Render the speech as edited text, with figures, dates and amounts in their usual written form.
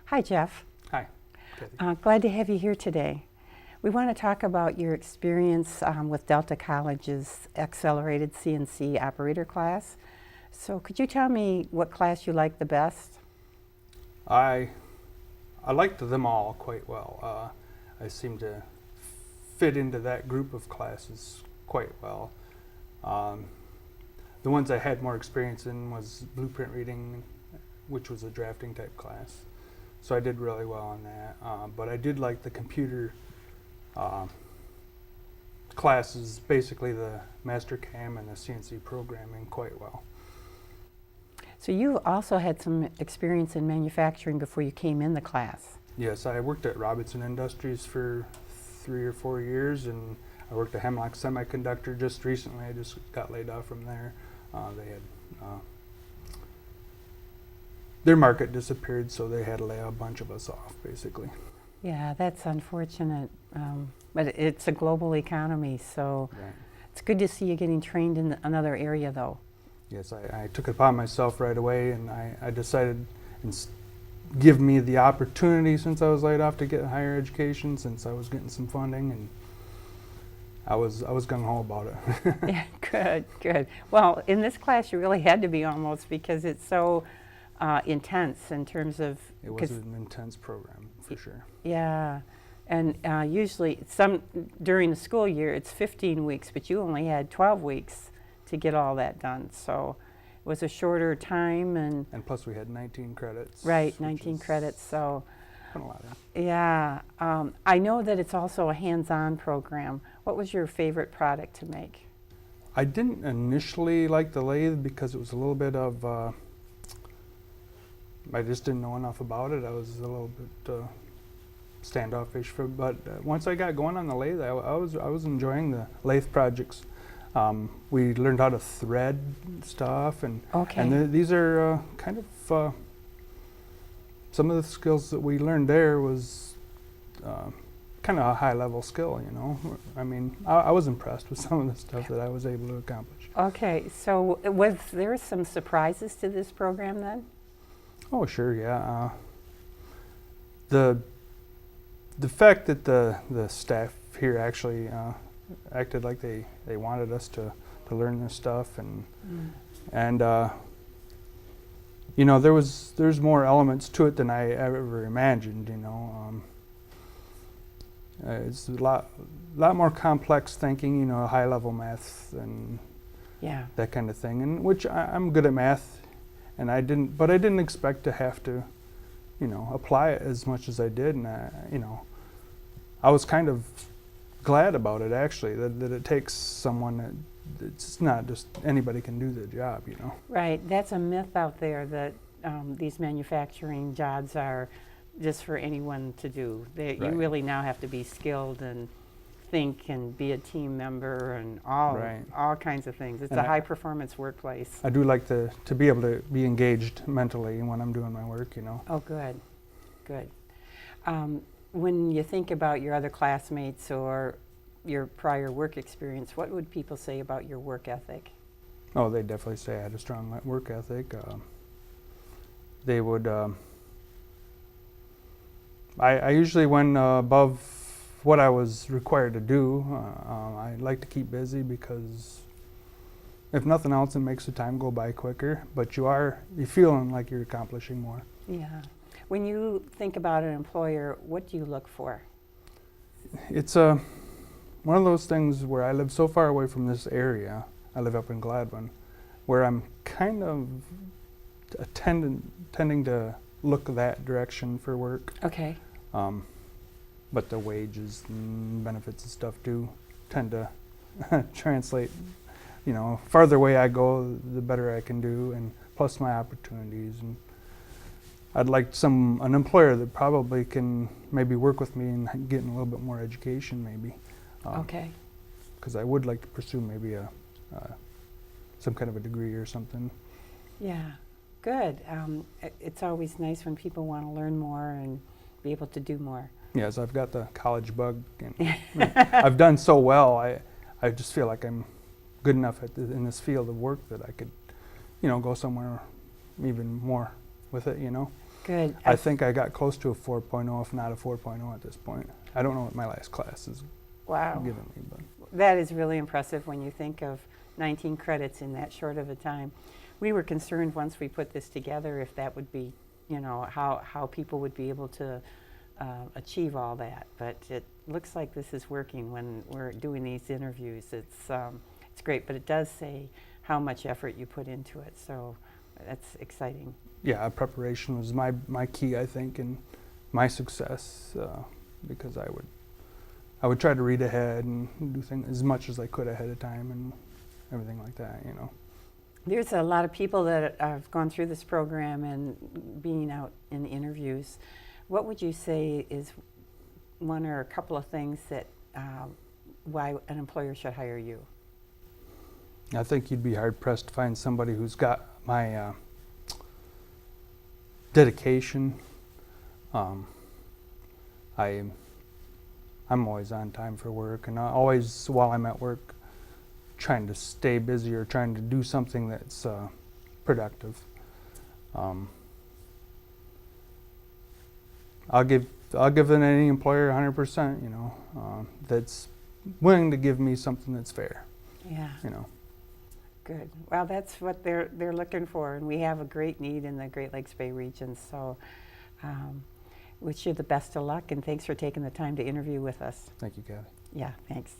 Hi, Jeff. Hi, Kathy. Glad to have you here today. We want to talk about your experience with Delta College's Accelerated CNC Operator class. So could you tell me what class you like the best? I liked them all quite well. I seem to fit into that group of classes quite well. The ones I had more experience in was blueprint reading, which was a drafting type class. So I did really well on that. But I did like the computer classes, basically the Mastercam and the CNC programming quite well. So you also had some experience in manufacturing before you came in the class. Yes, I worked at Robinson Industries for 3 or 4 years, and I worked at Hemlock Semiconductor just recently. I just got laid off from there. They had their market disappeared, so they had to lay a bunch of us off, basically. Yeah, that's unfortunate, but it's a global economy, so Right. it's good to see you getting trained in another area, though. Yes, I took it upon myself right away, and I decided give me the opportunity since I was laid off to get higher education, since I was getting some funding, and I was gung-ho about it. Yeah, good, good. Well, in this class, you really had to be almost because it's so intense in terms of. It was an intense program, for sure. Yeah, and usually during the school year, it's 15 weeks, but you only had 12 weeks to get all that done. So it was a shorter time, and plus we had 19 credits. Right, 19 credits. So a lot of. Yeah, I know that it's also a hands-on program. What was your favorite product to make? I didn't initially like the lathe because it was a little bit of. I just didn't know enough about it. I was a little bit standoffish but once I got going on the lathe, I was enjoying the lathe projects. We learned how to thread stuff, and these are kind of some of the skills that we learned there was kind of a high-level skill. You know, I mean, I was impressed with some of the stuff that I was able to accomplish. Okay, so was there some surprises to this program then? Oh, sure, yeah. The fact that the staff here actually acted like they wanted us to learn this stuff, and you know, there's more elements to it than I ever imagined. You know, it's a lot more complex thinking. You know, high level math and that kind of thing, and which I'm good at math. And I didn't expect to have to, you know, apply it as much as I did, and you know, I was kind of glad about it actually. That it takes someone it's not just anybody can do the job, you know. Right, that's a myth out there that these manufacturing jobs are just for anyone to do. Right. You really now have to be skilled and think and be a team member and all kinds of things. It's a high-performance workplace. I do like to be able to be engaged mentally when I'm doing my work, you know. Oh, good, good. When you think about your other classmates or your prior work experience, what would people say about your work ethic? Oh, they definitely say I had a strong work ethic. They would. I usually went above what I was required to do. I like to keep busy because if nothing else, it makes the time go by quicker, but you're feeling like you're accomplishing more. Yeah. When you think about an employer, what do you look for? It's one of those things where I live so far away from this area. I live up in Gladwin, where I'm kind of tending to look that direction for work. Okay. But the wages and benefits and stuff do tend to translate. You know, farther away I go, the better I can do, and plus my opportunities. And I'd like an employer that probably can maybe work with me and getting a little bit more education, maybe. Okay. Because I would like to pursue maybe some kind of a degree or something. Yeah, good. It's always nice when people want to learn more and be able to do more. Yes, I've got the college bug, and I've done so well. I just feel like I'm good enough in this field of work that I could, you know, go somewhere even more with it, you know. Good. I think I got close to a 4.0, if not a 4.0 at this point. I don't know what my last class is Wow. giving me, but That is really impressive when you think of 19 credits in that short of a time. We were concerned once we put this together if that would be, you know, how people would be able to achieve all that. But it looks like this is working when we're doing these interviews. It's great, but it does say how much effort you put into it. So that's exciting. yeah, preparation was my key, I think, in my success, because I would try to read ahead and do things as much as I could ahead of time and everything like that, you know. There's a lot of people that have gone through this program and being out in interviews. What would you say is one or a couple of things that why an employer should hire you? I think you'd be hard pressed to find somebody who's got my dedication. I'm always on time for work, and always while I'm at work trying to stay busy or trying to do something that's productive. I'll give any employer 100%, you know, that's willing to give me something that's fair, Yeah. you know. Good. Well, that's what they're looking for, and we have a great need in the Great Lakes Bay region. So, wish you the best of luck, and thanks for taking the time to interview with us. Thank you, Kathy. Yeah, thanks.